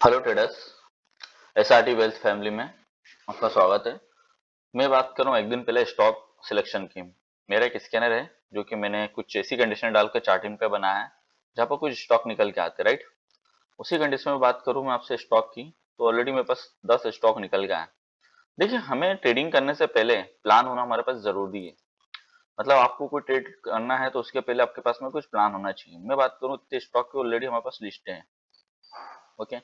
Hello traders, SRT wealth family में आपका स्वागत है। मैं बात कर रहा हूँ एक दिन पहले स्टॉक सिलेक्शन की। मेरा एक स्कैनर है जो कि मैंने कुछ ऐसी कंडीशन डालकर चार्टिंग पे बनाया है जहाँ पर कुछ स्टॉक निकल के आते, राइट। उसी कंडीशन में बात करूँ मैं आपसे स्टॉक की, तो ऑलरेडी मेरे पास 10 स्टॉक निकल गया है। देखिए, हमें ट्रेडिंग करने से पहले प्लान होना हमारे पास जरूरी है। मतलब आपको कोई ट्रेड करना है तो उसके पहले आपके पास में कुछ प्लान होना चाहिए। मैं बात करूँ इतने स्टॉक की, ऑलरेडी हमारे पास लिस्ट है। ओके,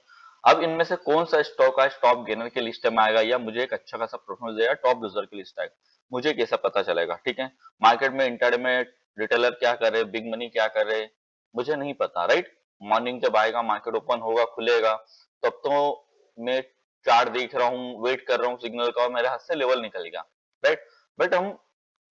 अब इनमें से कौन सा स्टॉक आज टॉप गेनर के लिस्ट में आएगा या मुझे एक अच्छा खासा परफॉर्मेंस देगा टॉप लूजर की लिस्ट आएगा, मुझे कैसा पता चलेगा? ठीक है, मार्केट में इंट्राडे में रिटेलर क्या कर रहे, बिग मनी क्या कर रहे, मुझे नहीं पता, राइट। मॉर्निंग जब आएगा, मार्केट ओपन होगा, खुलेगा, तब तो मैं चार्ट देख रहा हूँ, वेट कर रहा हूँ सिग्नल का, और मेरे हाथ से लेवल निकल गया, राइट। बट हम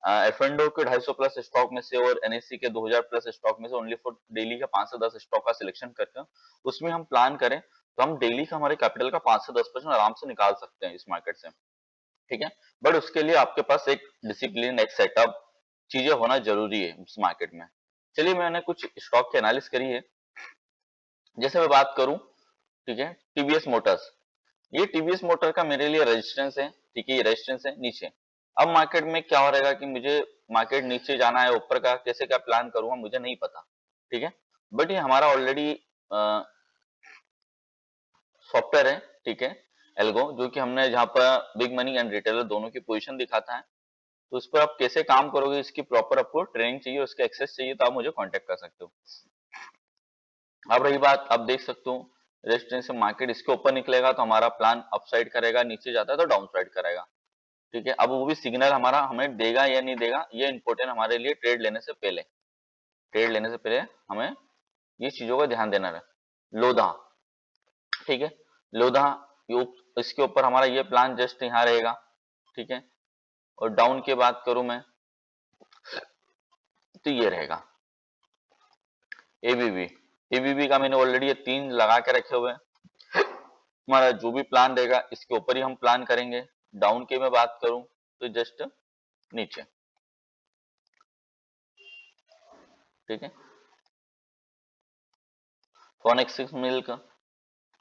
एफ&ओ के 250 प्लस स्टॉक में से और एनएससी के 2000 प्लस स्टॉक में से ओनली फॉर डेली का 5 से 10 स्टॉक का सिलेक्शन करके उसमें हम प्लान करें तो हम डेली का हमारे कैपिटल का 5 से 10% आराम से निकाल सकते हैं इस मार्केट से। ठीक है, बट उसके लिए आपके पास एक डिसिप्लिन, एक सेटअप, चीजें होना जरूरी है इस मार्केट में। चलिए, मैंने कुछ स्टॉक की एनालिसिस करी है। जैसे मैं बात करूं, ठीक है, टीवीएस मोटर्स। ये टीवीएस मोटर का मेरे लिए रेजिस्टेंस है, ठीक है, ये रेजिस्टेंस है नीचे। अब मार्केट में क्या हो रहेगा कि मुझे मार्केट नीचे जाना है, ऊपर का कैसे क्या प्लान करूंगा मुझे नहीं पता, ठीक है। बट ये हमारा ऑलरेडी सॉफ्टवेयर है, ठीक है, एल्गो, जो कि हमने जहाँ पर बिग मनी एंड रिटेलर दोनों की पोजीशन दिखाता है। तो उस पर आप कैसे काम करोगे, इसकी प्रॉपर आपको ट्रेनिंग चाहिए, उसका एक्सेस चाहिए, तो आप मुझे कांटेक्ट कर सकते हो। अब रही बात, आप देख सकते हो रेजिस्टेंस से मार्केट इसके ऊपर निकलेगा तो हमारा प्लान अपसाइड करेगा, नीचे जाता है तो डाउन साइड करेगा, ठीक है। अब वो भी सिग्नल हमारा हमें देगा या नहीं देगा, ये इंपॉर्टेंट हमारे लिए ट्रेड लेने से पहले। ट्रेड लेने से पहले हमें ये चीजों का ध्यान देना है। लोधा, ठीक है, लोधा, इसके ऊपर हमारा ये प्लान जस्ट यहाँ रहेगा, ठीक है। और डाउन की बात करूं मैं तो ये रहेगा एबीबी। एबीबी का मैंने ऑलरेडी ये 3 लगा के रखे हुए हैं। हमारा जो भी प्लान रहेगा इसके ऊपर ही हम प्लान करेंगे। डाउन की मैं बात करूं तो जस्ट नीचे, ठीक है। फोनेक्सिस मिल्क,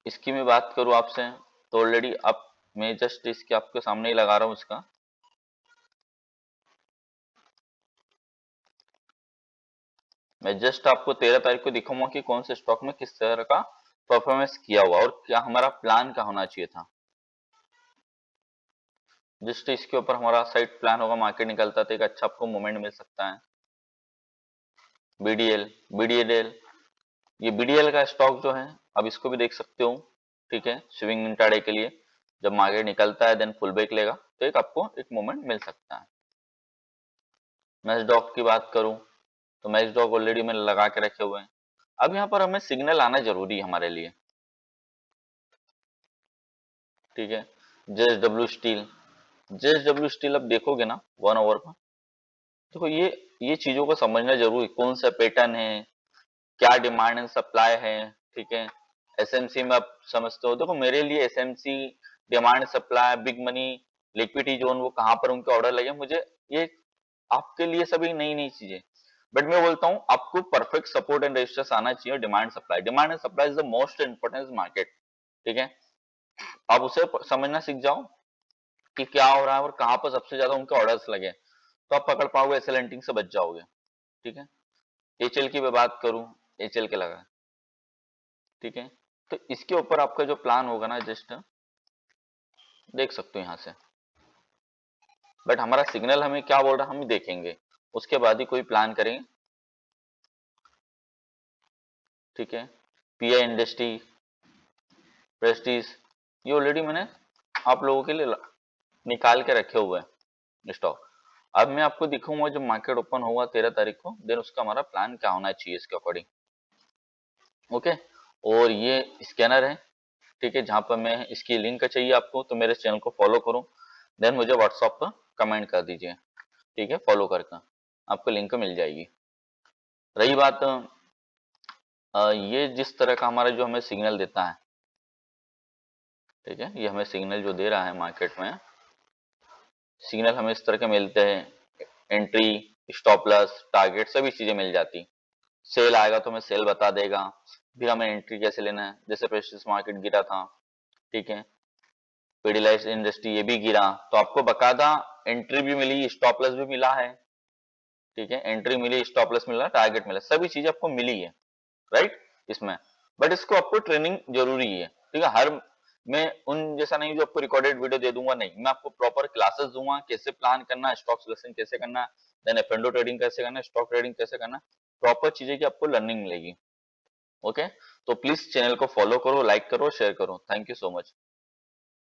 इसकी मैं बात करूं आपसे तो ऑलरेडी आप, मैं जस्ट इसके आपके सामने ही लगा रहा हूं इसका। मैं जस्ट आपको 13 तारीख को दिखाऊंगा कि कौन से स्टॉक में किस तरह का परफॉर्मेंस किया हुआ और क्या हमारा प्लान का होना चाहिए था। जस्ट इसके ऊपर हमारा साइड प्लान होगा, मार्केट निकलता तो एक अच्छा आपको मोमेंट मिल सकता है। बीडीएल, बीडीएल, ये बीडीएल का स्टॉक जो है, अब इसको भी देख सकते हो, ठीक है। स्विंग इंट्राडे के लिए जब मार्केट निकलता है देन फुल बैक लेगा तो एक आपको एक मोमेंट मिल सकता है। मैक्सडॉक की बात करूं तो मैक्सडॉक ऑलरेडी मैंने लगा के रखे हुए हैं। अब यहाँ पर हमें सिग्नल आना जरूरी है हमारे लिए, ठीक है। जेएसडब्ल्यू स्टील, जेएसडब्ल्यू स्टील अब देखोगे ना 1 आवर का, देखो ये चीजों को समझना जरूरी, कौन सा पैटर्न है, क्या डिमांड एंड सप्लाई है, ठीक है। एसएमसी में आप समझते हो, देखो मेरे लिए SMC, demand supply, big money, liquidity zone, वो कहाँ पर उनके ऑर्डर लगे, मुझे ये आपके लिए सभी नई नई चीजें। बट मैं बोलता हूँ आपको परफेक्ट सपोर्ट एंड रेजिस्टेंस आना चाहिए। Demand and supply is the most important market, ठीक है। आप उसे समझना सीख जाओ कि क्या हो रहा है और कहाँ पर सबसे ज्यादा उनके ऑर्डर्स लगे, तो आप पकड़ पाओगे, एसएल एंटिंग से बच जाओगे, ठीक है। एचएल की मैं बात करूं, एचएल के लगा, ठीक है। तो इसके ऊपर आपका जो प्लान होगा ना, जस्ट देख सकते हो यहाँ से। बट हमारा सिग्नल हमें क्या बोल रहा है हम देखेंगे, उसके बाद ही कोई प्लान करेंगे, ठीक है। पीआई इंडस्ट्री, प्रेस्टीज, ये ऑलरेडी मैंने आप लोगों के लिए निकाल के रखे हुए हैं स्टॉक। अब मैं आपको दिखाऊंगा जब मार्केट ओपन होगा 13 तारीख को, देन उसका हमारा प्लान क्या होना चाहिए इसके अकॉर्डिंग, ओके। और ये स्कैनर है, ठीक है, जहां पर मैं इसकी लिंक चाहिए आपको तो मेरे चैनल को फॉलो करो, देन मुझे व्हाट्सएप पर कमेंट कर दीजिए, ठीक है, फॉलो करके आपको लिंक मिल जाएगी। रही बात ये जिस तरह का हमारा जो हमें सिग्नल देता है, ठीक है, ये हमें सिग्नल जो दे रहा है मार्केट में, सिग्नल हमें इस तरह के मिलते हैं, एंट्री, स्टॉप लॉस, टारगेट, सभी चीजें मिल जाती। सेल आएगा तो हमें सेल बता देगा, फिर हमें एंट्री कैसे लेना है, जैसे प्रेशियस मार्केट गिरा था, ठीक है, पीडीलाइट इंडस्ट्री ये भी गिरा, तो आपको बकायदा एंट्री भी मिली, स्टॉप लॉस भी मिला है, ठीक है, एंट्री मिली, स्टॉप लॉस मिला, टारगेट मिला, सभी चीजें आपको मिली है, राइट इसमें। बट इसको आपको ट्रेनिंग जरूरी है, ठीक है। हर मैं उन जैसा नहीं जो आपको रिकॉर्डेड वीडियो दे दूंगा, नहीं, मैं आपको प्रॉपर क्लासेस दूंगा, कैसे प्लान करना, स्टॉक सिलेक्शन कैसे करना, देन एफ ट्रेडिंग कैसे करना, स्टॉक ट्रेडिंग कैसे करना, प्रॉपर चीजें की आपको लर्निंग मिलेगी। ओके, तो प्लीज चैनल को फॉलो करो, लाइक करो, शेयर करो। Thank you so much.